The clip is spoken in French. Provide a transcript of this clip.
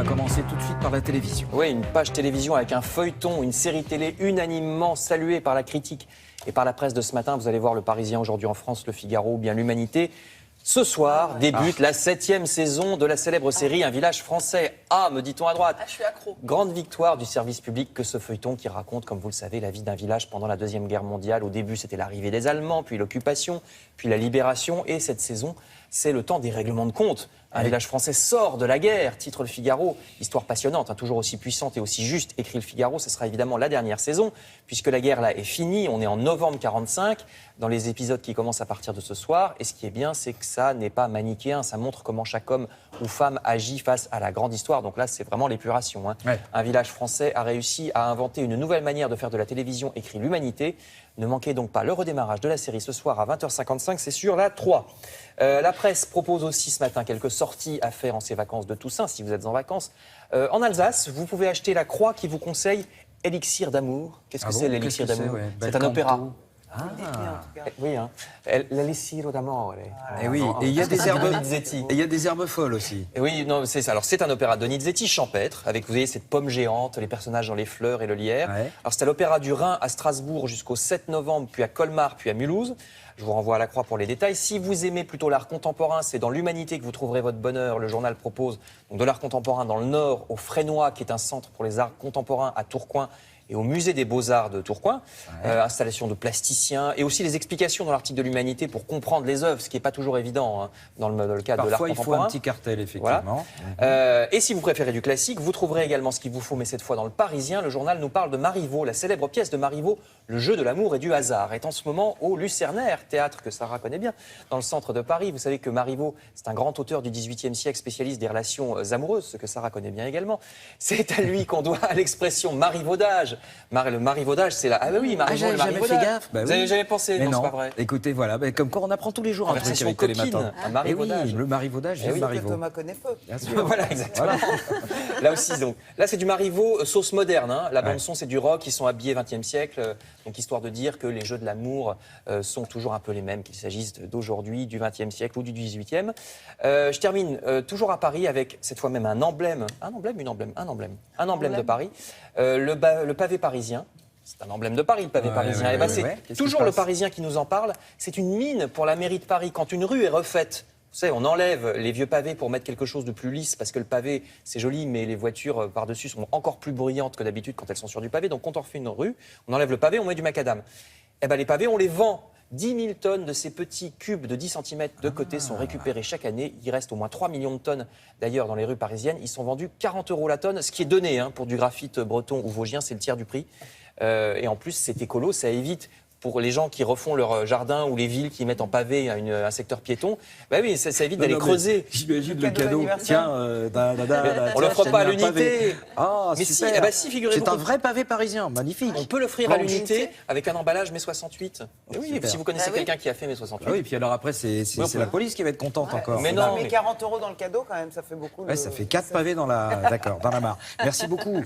va commencer tout de suite par la télévision. Oui, une page télévision avec un feuilleton, une série télé unanimement saluée par la critique et par la presse de ce matin. Vous allez voir Le Parisien aujourd'hui en France, Le Figaro ou bien L'Humanité. Ce soir débute la 7e saison de la célèbre série Un village français. Ah, me dit-on à droite. Ah, je suis accro. Grande victoire du service public que ce feuilleton qui raconte, comme vous le savez, la vie d'un village pendant la Deuxième Guerre mondiale. Au début, c'était l'arrivée des Allemands, puis l'occupation, puis la libération. Et cette saison, c'est le temps des règlements de compte. Un village français sort de la guerre, titre Le Figaro. Histoire passionnante, toujours aussi puissante et aussi juste, écrit Le Figaro. Ce sera évidemment la dernière saison, puisque la guerre là est finie. On est en novembre 45, dans les épisodes qui commencent à partir de ce soir. Et ce qui est bien, c'est que ça n'est pas manichéen. Ça montre comment chaque homme ou femme agit face à la grande histoire. Donc là, c'est vraiment l'épuration. Ouais. Un village français a réussi à inventer une nouvelle manière de faire de la télévision, écrit L'Humanité. Ne manquez donc pas le redémarrage de la série ce soir à 20h55, c'est sur la 3. La presse propose aussi ce matin quelques sorties à faire en ces vacances de Toussaint, si vous êtes en vacances. En Alsace, vous pouvez acheter la Croix qui vous conseille Élixir d'amour. Qu'est-ce que c'est l'élixir d'amour? C'est un opéra. Oui, hein. L'élixir d'amour. Et oui, et il y a des herbes, et il y a des herbes folles aussi. Et oui, non, c'est ça. Alors c'est un opéra de Donizetti champêtre, avec vous voyez cette pomme géante, les personnages dans les fleurs et le lierre. Ouais. Alors c'est à l'Opéra du Rhin à Strasbourg jusqu'au 7 novembre, puis à Colmar, puis à Mulhouse. Je vous renvoie à la Croix pour les détails. Si vous aimez plutôt l'art contemporain, c'est dans l'Humanité que vous trouverez votre bonheur. Le journal propose donc de l'art contemporain dans le Nord, au Frénois, qui est un centre pour les arts contemporains à Tourcoing, et au musée des Beaux-Arts de Tourcoing, installation de plasticiens, et aussi les explications dans l'article de l'Humanité pour comprendre les œuvres, ce qui n'est pas toujours évident hein, dans le cadre de l'art contemporain. Parfois, il faut un petit cartel, effectivement. Voilà. Et si vous préférez du classique, vous trouverez également ce qu'il vous faut, mais cette fois dans le Parisien. Le journal nous parle de Marivaux, la célèbre pièce de Marivaux, Le jeu de l'amour et du hasard, est en ce moment au Lucernaire, théâtre que Sarah connaît bien, dans le centre de Paris. Vous savez que Marivaux, c'est un grand auteur du XVIIIe siècle, spécialiste des relations amoureuses, ce que Sarah connaît bien également. C'est à lui qu'on doit l'expression marivaudage. Le marivaudage, c'est là. Ah oui, Marivaux, le marivaudage. Fait gaffe. Vous avez jamais pensé? Mais non, c'est pas vrai. Écoutez, voilà, comme quoi on apprend tous les jours un truc avec les matins. Et oui, le marivaudage, c'est Marivaux. Thomas connaît peu. Bien sûr. Voilà, exactement. Voilà. Là aussi, donc, là c'est du Marivaux sauce moderne. Hein. La bande son, c'est du rock. Ils sont habillés 20e siècle. Donc histoire de dire que les jeux de l'amour sont toujours un peu les mêmes, qu'il s'agisse d'aujourd'hui, du 20e siècle ou du 18e. Je termine toujours à Paris avec cette fois même un emblème de Paris, le pavé parisien. C'est un emblème de Paris, le pavé parisien. C'est toujours le Parisien qui nous en parle. C'est une mine pour la mairie de Paris. Quand une rue est refaite, vous savez, on enlève les vieux pavés pour mettre quelque chose de plus lisse, parce que le pavé, c'est joli, mais les voitures par-dessus sont encore plus bruyantes que d'habitude quand elles sont sur du pavé. Donc quand on refait une rue, on enlève le pavé, on met du macadam. Eh bien les pavés, on les vend. 10 000 tonnes de ces petits cubes de 10 cm de côté sont récupérés chaque année. Il reste au moins 3 millions de tonnes d'ailleurs dans les rues parisiennes. Ils sont vendus 40 € la tonne, ce qui est donné hein, pour du graphite breton ou vosgien, c'est le tiers du prix. Et en plus, c'est écolo, ça évite pour les gens qui refont leur jardin ou les villes qui mettent en pavé un secteur piéton, bah oui, ça évite d'aller creuser. J'imagine le cadeau. Tiens, on l'offre pas à l'unité. Ah, mais super. si, bah si, figurez-vous. C'est un vrai pavé parisien, magnifique. On peut l'offrir à l'unité avec un emballage mai 68. Oui, si vous connaissez quelqu'un qui a fait mai 68. Ah oui, puis alors après, c'est la police qui va être contente encore. Mais non, mais 40 € dans le cadeau, quand même, ça fait beaucoup. Ouais, ça fait 4 pavés dans la mare. Merci beaucoup.